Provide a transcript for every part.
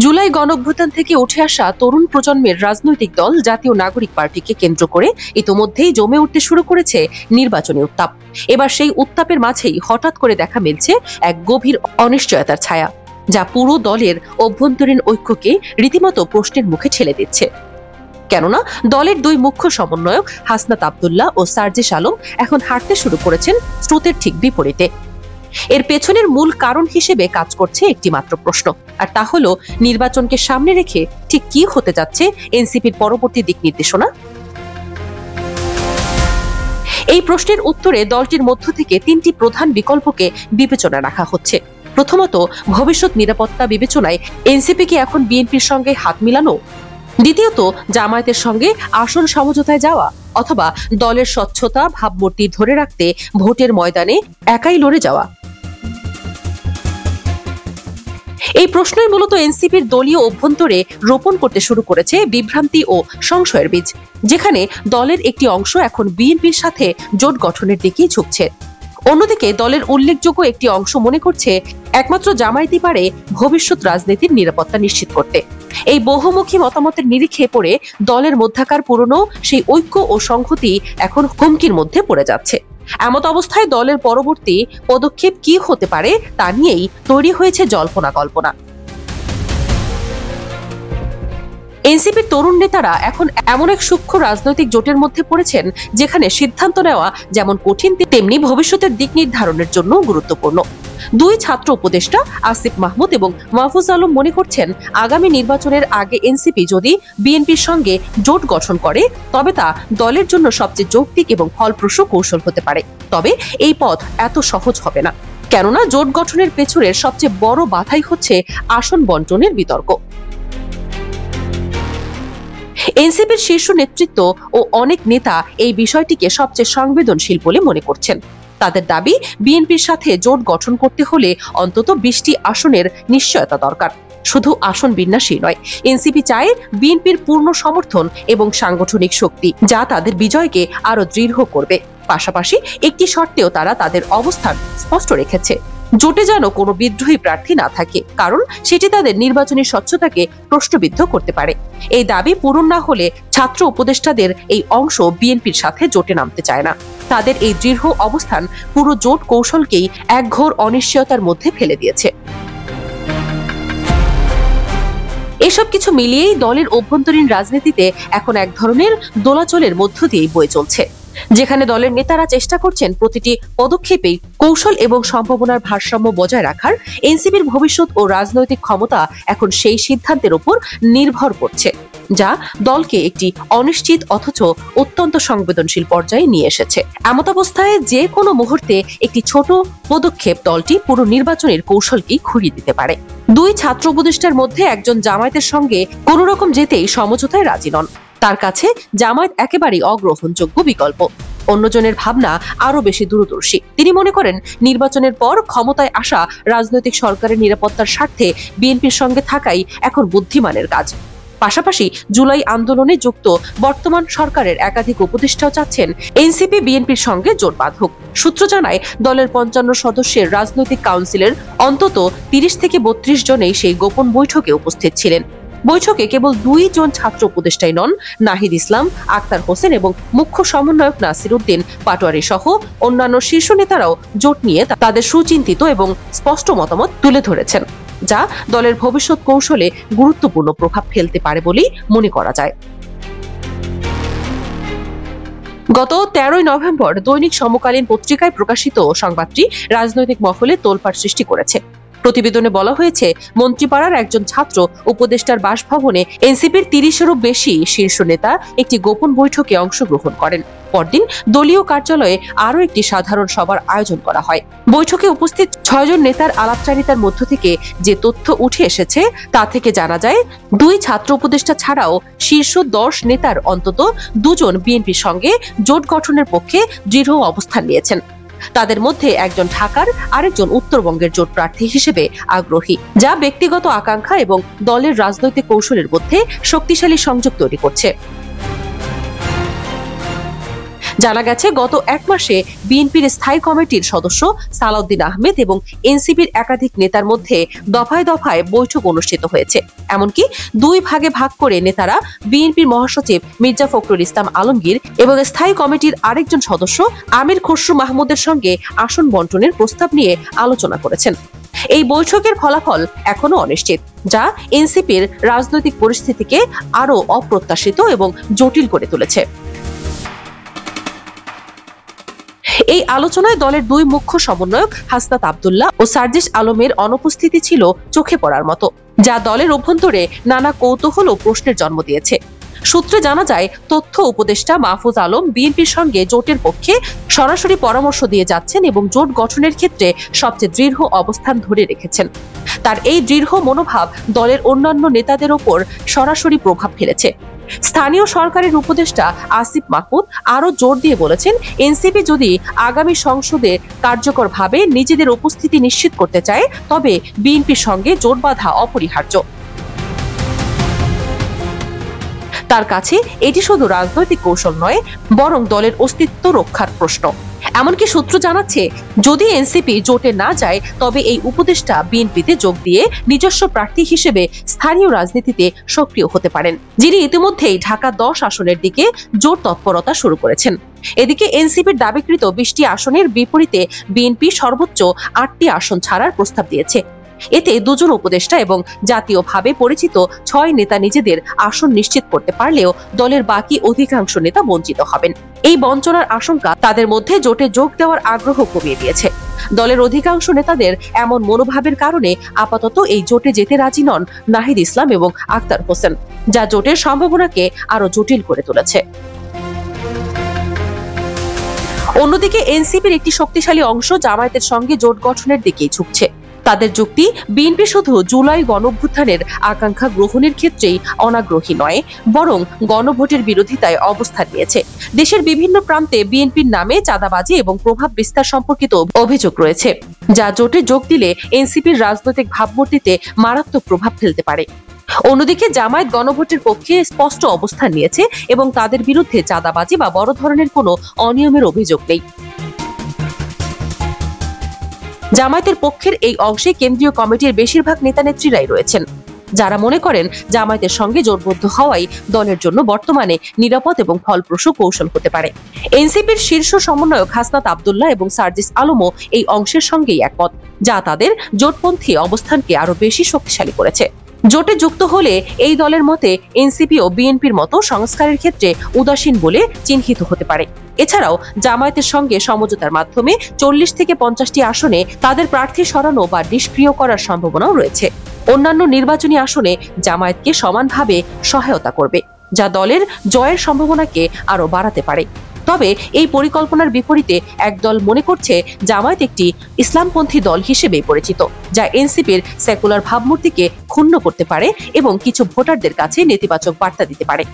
জুলাই গণঅভ্যুত্থান থেকে উঠে আসা তরুণ প্রজন্মের রাজনৈতিক দল জাতীয় নাগরিক পার্টিকে কেন্দ্র করে ইতোমধ্যেই জমে উঠতে শুরু করেছে নির্বাচনী উত্তাপ। এবার সেই উত্তাপের মাঝেই হঠাৎ করে দেখা মিলছে এক গভীর অনিশ্চয়তার ছায়া, যা পুরো দলের অভ্যন্তরীণ ঐক্যকে রীতিমতো প্রশ্নের মুখে ঠেলে দিচ্ছে। কেননা দলের দুই মুখ্য সমন্বয়ক হাসনাত আব্দুল্লাহ ও সার্জিস আলম এখন হাঁটতে শুরু করেছেন স্রোতের ঠিক বিপরীতে। এর পেছনের মূল কারণ হিসেবে কাজ করছে একটি মাত্র প্রশ্ন, আর তা হলো নির্বাচনকে সামনে রেখে ঠিক কি হতে যাচ্ছে এনসিপির পরবর্তী দিক নির্দেশনা। এই প্রশ্নের উত্তরে দলটির মধ্য থেকে তিনটি প্রধান বিকল্পকে বিবেচনা রাখা হচ্ছে। প্রথমত, ভবিষ্যৎ নিরাপত্তা বিবেচনায় এনসিপি কি এখন বিএনপির সঙ্গে হাত মিলানো? দ্বিতীয়ত, জামায়াতের সঙ্গে আসন সমঝোতায় যাওয়া, অথবা দলের স্বচ্ছতা ভাবমূর্তি ধরে রাখতে ভোটের ময়দানে একাই লড়ে যাওয়া। এই প্রশ্নই মূলত এনসিপির দলীয় অভ্যন্তরে রোপণ করতে শুরু করেছে বিভ্রান্তি ও সংশয়ের বীজ, যেখানে দলের একটি অংশ এখন বিএনপির সাথে জোট গঠনের দিকেই ঝুঁকছে। অন্যদিকে দলের উল্লেখযোগ্য একটি অংশ মনে করছে একমাত্র জামায়াতই পারে ভবিষ্যৎ রাজনীতির নিরাপত্তা নিশ্চিত করতে। এই বহুমুখী মতামতের নিরিখে পড়ে দলের মধ্যাকার পুরনো সেই ঐক্য ও সংহতি এখন হুমকির মধ্যে পড়ে যাচ্ছে। এমত অবস্থায় দলের পরবর্তী পদক্ষেপ কি হতে পারে তা নিয়েই তৈরি হয়েছে জল্পনা কল্পনা। এনসিপির তরুণ নেতারা এখন এমন এক সূক্ষ্ম রাজনৈতিক জোটের মধ্যে পড়েছেন, যেখানে সিদ্ধান্ত নেওয়া যেমন কঠিন তেমনি ভবিষ্যতের দিক নির্ধারণের জন্য গুরুত্বপূর্ণ। দুই ছাত্র উপদেষ্টা আসিফ মাহমুদ এবং মাহফুজ আলম মনে করছেন, আগামী নির্বাচনের আগে এনসিপি যদি বিএনপির সঙ্গে জোট গঠন করে তবে তা দলের জন্য সবচেয়ে যৌক্তিক এবং ফলপ্রসূ কৌশল হতে পারে। তবে এই পথ এত সহজ হবে না, কেননা জোট গঠনের পেছনের সবচেয়ে বড় বাধাই হচ্ছে আসন বন্টনের বিতর্ক। এনসিপির শীর্ষ নেতৃত্ব ও অনেক নেতা এই বিষয়টিকে সবচেয়ে সংবেদনশীল বলে মনে করছেন। তাদের দাবি, বিএনপির সাথে জোট গঠন করতে হলে অন্তত 20টি আসনের নিশ্চয়তা দরকার। শুধু আসন বিন্যাসই নয়, এনসিপি চায় বিএনপির পূর্ণ সমর্থন এবং সাংগঠনিক শক্তি, যা তাদের বিজয়কে আরো দৃঢ় করবে। পাশাপাশি একটি শর্তেও তারা তাদের অবস্থান স্পষ্ট রেখেছে, জোটে যেন কোনো বিদ্রোহী প্রার্থী না থাকে, কারণ সেটি তাদের নির্বাচনী স্বচ্ছতাকে প্রশ্নবিদ্ধ করতে পারে। এই দাবি পূরণ না হলে ছাত্র উপদেষ্টাদের এই অংশ বিএনপির সাথে জোটে নামতে চায় না। তাদের এই দৃঢ় অবস্থান পুরো জোট কৌশলকেই এক ঘোর অনিশ্চয়তার মধ্যে ফেলে দিয়েছে। এসব কিছু মিলিয়েই দলের অভ্যন্তরীণ রাজনীতিতে এখন এক ধরনের দোলাচলের মধ্য দিয়েই বয়ে চলছে, যেখানে দলের নেতারা চেষ্টা করছেন প্রতিটি পদক্ষেপেই কৌশল এবং সম্ভাবনার ভারসাম্য বজায় রাখার। এনসিপির ভবিষ্যৎ ও রাজনৈতিক ক্ষমতা এখন সেই সিদ্ধান্তের উপর নির্ভর করছে, যা দলকে একটি অনিশ্চিত অথচ অত্যন্ত সংবেদনশীল পর্যায়ে নিয়ে এসেছে। এমত অবস্থায় যে কোনো মুহূর্তে একটি ছোট পদক্ষেপ দলটি পুরো নির্বাচনের কৌশলকেই ঘুরিয়ে দিতে পারে। দুই ছাত্র উপদেষ্টার মধ্যে একজন জামায়াতের সঙ্গে কোনো রকম যেতেই সমঝোতায় রাজি নন। তার কাছে জামায়াত একেবারেই অগ্রহণযোগ্য বিকল্প। অন্যজনের ভাবনা আরো বেশি দূরদর্শী। তিনি মনে করেন, নির্বাচনের পর ক্ষমতায় আসা রাজনৈতিক সরকারের নিরাপত্তার স্বার্থে বিএনপির সঙ্গে থাকাই এখন বুদ্ধিমানের কাজ। পাশাপাশি জুলাই আন্দোলনে যুক্ত বর্তমান সরকারের একাধিক উপদেষ্টাও চাচ্ছেন এনসিপি বিএনপির সঙ্গে জোট বাঁধুক। সূত্র জানায়, দলের 55 সদস্যের রাজনৈতিক কাউন্সিলের অন্তত 30 থেকে 32 জনেই সেই গোপন বৈঠকে উপস্থিত ছিলেন। বৈঠকে কেবল 2 জন ছাত্র উপদেষ্টাই নন, নাহিদ ইসলাম, আক্তার হোসেন এবং মুখ্য সমন্বয়ক নাসির উদ্দিন পাটোয়ারি সহ অন্যান্য শীর্ষ নেতারাও জোট নিয়ে তাদের সুচিন্তিত এবং স্পষ্ট মতামত তুলে ধরেছেন, যা দলের ভবিষ্যৎ কৌশলে গুরুত্বপূর্ণ প্রভাব ফেলতে পারে বলেই মনে করা যায়। গত 13 নভেম্বর দৈনিক সমকালীন পত্রিকায় প্রকাশিত সংবাদটি রাজনৈতিক মহলে তোলপাড় সৃষ্টি করেছে। প্রতিবেদনে বলা হয়েছে, মন্ত্রীপাড়ার একজন ছাত্র উপদেষ্টার বাসভবনে এনসিপির 30-এরও বেশি শীর্ষ নেতা একটি গোপন বৈঠকে অংশগ্রহণ করেন। পরদিন দলীয় কার্যালয়ে আরও একটি সাধারণ সভার আয়োজন করা হয়। বৈঠকে উপস্থিত 6 জন নেতার আলাপচারিতার মধ্য থেকে যে তথ্য উঠে এসেছে তা থেকে জানা যায়, 2 ছাত্র উপদেষ্টা ছাড়াও শীর্ষ 10 নেতার অন্তত 2 জন বিএনপির সঙ্গে জোট গঠনের পক্ষে দৃঢ় অবস্থান নিয়েছেন। তাদের মধ্যে একজন ঢাকার, আরেকজন উত্তরবঙ্গের জোট প্রার্থী হিসেবে আগ্রহী, যা ব্যক্তিগত আকাঙ্ক্ষা এবং দলের রাজনৈতিক কৌশলের মধ্যে শক্তিশালী সংযোগ তৈরি করছে। জানা গেছে গত এক মাসে বিএনপির স্থায়ী কমিটির সদস্য সালাউদ্দিন আহমেদ এবং এনসিপির একাধিক নেতার মধ্যে দফায় দফায় বৈঠক অনুষ্ঠিত হয়েছে। এমনকি দুই ভাগে ভাগ করে নেতারা বিএনপির মহাসচিব মির্জা ফখরুল ইসলাম আলমগীর এবং স্থায়ী কমিটির আরেকজন সদস্য আমির খসরু মাহমুদের সঙ্গে আসন বন্টনের প্রস্তাব নিয়ে আলোচনা করেছেন। এই বৈঠকের ফলাফল এখনো অনিশ্চিত, যা এনসিপির রাজনৈতিক পরিস্থিতিকে আরো অপ্রত্যাশিত এবং জটিল করে তুলেছে। এই আলোচনায় দলের দুই মুখ্য সমন্বয়ক হাসনাত আব্দুল্লাহ ও সার্জিস আলমের অনুপস্থিতি ছিল চোখে পড়ার মতো, যা দলের অভ্যন্তরে নানা কৌতূহল ও প্রশ্নের জন্ম দিয়েছে। সূত্রে জানা যায়, তথ্য উপদেষ্টা মাহফুজ আলম বিএনপির সঙ্গে জোটের পক্ষে সরাসরি পরামর্শ দিয়ে যাচ্ছেন এবং জোট গঠনের ক্ষেত্রে সবচেয়ে দৃঢ় অবস্থান ধরে রেখেছেন। তার এই দৃঢ় মনোভাব দলের অন্যান্য নেতাদের ওপর সরাসরি প্রভাব ফেলেছে। স্থানীয় সরকারের উপদেষ্টা আসিফ মাহমুদ আরো জোর দিয়ে বলেছেন, এনসিপি যদি আগামী সংসদে কার্যকরভাবে নিজেদের উপস্থিতি নিশ্চিত করতে চায়, তবে বিএনপির সঙ্গে জোট বাঁধা অপরিহার্য। তার কাছে এটি শুধু রাজনৈতিক কৌশল নয়, বরং দলের অস্তিত্ব রক্ষার প্রশ্ন। এমনকি সূত্র জানাচ্ছে, যদি এনসিপি জোটে না যায়, তবে এই উপদেষ্টা বিএনপিতে যোগ দিয়ে নিজস্ব প্রার্থী হিসেবে স্থানীয় রাজনীতিতে সক্রিয় হতে পারেন, যিনি ইতিমধ্যেই ঢাকা 10 আসনের দিকে জোর তৎপরতা শুরু করেছেন। এদিকে এনসিপির দাবিকৃত 20টি আসনের বিপরীতে বিএনপি সর্বোচ্চ 8টি আসন ছাড়ার প্রস্তাব দিয়েছে। এতে দুজন উপদেষ্টা এবং জাতীয়ভাবে পরিচিত 6 নেতা নিজেদের আসন নিশ্চিত করতে পারলেও দলের বাকি অধিকাংশ নেতা বঞ্চিত হবেন। এই বঞ্চনার আশঙ্কা তাদের মধ্যে জোটে যোগ দেওয়ার আগ্রহ কমিয়ে দিয়েছে। দলের অধিকাংশ নেতাদের এমন মনোভাবের কারণে আপাতত এই জোটে যেতে রাজি নন নাহিদ ইসলাম এবং আক্তার হোসেন, যা জোটের সম্ভাবনাকে আরো জটিল করে তুলেছে। অন্যদিকে এনসিপির একটি শক্তিশালী অংশ জামায়াতের সঙ্গে জোট গঠনের দিকেই ঝুঁকছে। তাদের যুক্তি, বিএনপি শুধু জুলাই গণঅভ্যুত্থানের আকাঙ্ক্ষা গ্রহণের ক্ষেত্রেই অনাগ্রহী নয়, বরং গণভোটের বিরোধিতায় অবস্থান নিয়েছে। দেশের বিভিন্ন প্রান্তে বিএনপির নামে চাঁদাবাজি এবং প্রভাব বিস্তার সম্পর্কিত অভিযোগ রয়েছে, যা জোটে যোগ দিলে এনসিপির রাজনৈতিক ভাবমূর্তিতে মারাত্মক প্রভাব ফেলতে পারে। অন্যদিকে জামায়াত গণভোটের পক্ষে স্পষ্ট অবস্থান নিয়েছে এবং তাদের বিরুদ্ধে চাঁদাবাজি বা বড় ধরনের কোনো অনিয়মের অভিযোগ নেই। জামায়াতের পক্ষের এই অংশে কেন্দ্রীয় কমিটির বেশিরভাগ নেতানেত্রীরাই রয়েছেন, যারা মনে করেন জামায়াতের সঙ্গে জোটবদ্ধ হওয়াই দলের জন্য বর্তমানে নিরাপদ এবং ফলপ্রসূ কৌশল হতে পারে। এনসিপির শীর্ষ সমন্বয়ক হাসনাত আব্দুল্লাহ এবং সার্জিস আলমও এই অংশের সঙ্গেই একমত, যা তাদের জোটপন্থী অবস্থানকে আরো বেশি শক্তিশালী করেছে। জোটে যুক্ত হলে এই দলের মতে এনসিপি ও বিএনপির মতো সংস্কারের ক্ষেত্রে উদাসীন বলে চিহ্নিত হতে পারে। এছাড়াও জামায়াতের সঙ্গে সমঝোতার মাধ্যমে 40 থেকে 50টি আসনে তাদের প্রার্থী সরানো বা নিষ্ক্রিয় করার সম্ভাবনাও রয়েছে। অন্যান্য নির্বাচনী আসনে জামায়াতকে সমানভাবে সহায়তা করবে, যা দলের জয়ের সম্ভাবনাকে আরো বাড়াতে পারে। তবে এই পরিকল্পনার বিপরীতে একদল মনে করছে জামায়াত একটি ইসলামপন্থী দল হিসেবে পরিচিত, যা এনসিপির সেকুলার ভাবমূর্তিকে ক্ষুণ্ণ করতে পারে এবং কিছু ভোটারদের কাছে নেতিবাচক বার্তা দিতে পারে।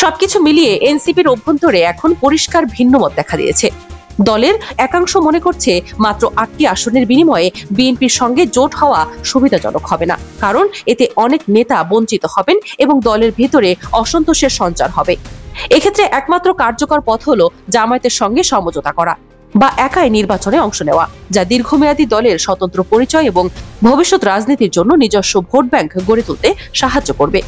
সবকিছু মিলিয়ে এনসিপির অভ্যন্তরে এখন পরিষ্কার ভিন্নমত দেখা দিয়েছে। দলের একাংশ মনে করছে মাত্র 8টি আসনের বিনিময়ে বিএনপির সঙ্গে জোট হওয়া সুবিধাজনক হবে না, কারণ এতে অনেক নেতা বঞ্চিত হবেন এবং দলের ভিতরে অসন্তোষের সঞ্চার হবে। এক্ষেত্রে একমাত্র কার্যকর পথ হলো জামায়াতের সঙ্গে সমঝোতা করা বা একাই নির্বাচনে অংশ নেওয়া, যা দীর্ঘমেয়াদী দলের স্বতন্ত্র পরিচয় এবং ভবিষ্যৎ রাজনীতির জন্য নিজস্ব ভোট ব্যাংক গড়ে তুলতে সাহায্য করবে।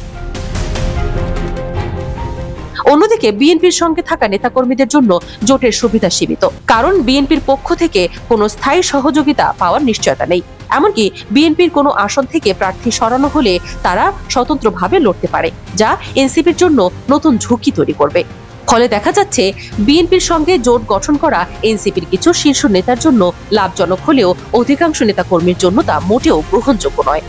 অন্যদিকে বিএনপির সঙ্গে থাকা নেতাকর্মীদের জন্য জোটের সুবিধা সীমিত, কারণ বিএনপির পক্ষ থেকে কোনো স্থায়ী সহযোগিতা পাওয়ার নিশ্চয়তা নেই। এমনকি বিএনপির কোনো আসন থেকে প্রার্থী সরানো হলে তারা স্বতন্ত্রভাবে লড়তে পারে, যা এনসিপির জন্য নতুন ঝুঁকি তৈরি করবে। ফলে দেখা যাচ্ছে বিএনপির সঙ্গে জোট গঠন করা এনসিপির কিছু শীর্ষ নেতার জন্য লাভজনক হলেও অধিকাংশ নেতাকর্মীর জন্য তা মোটেও গ্রহণযোগ্য নয়।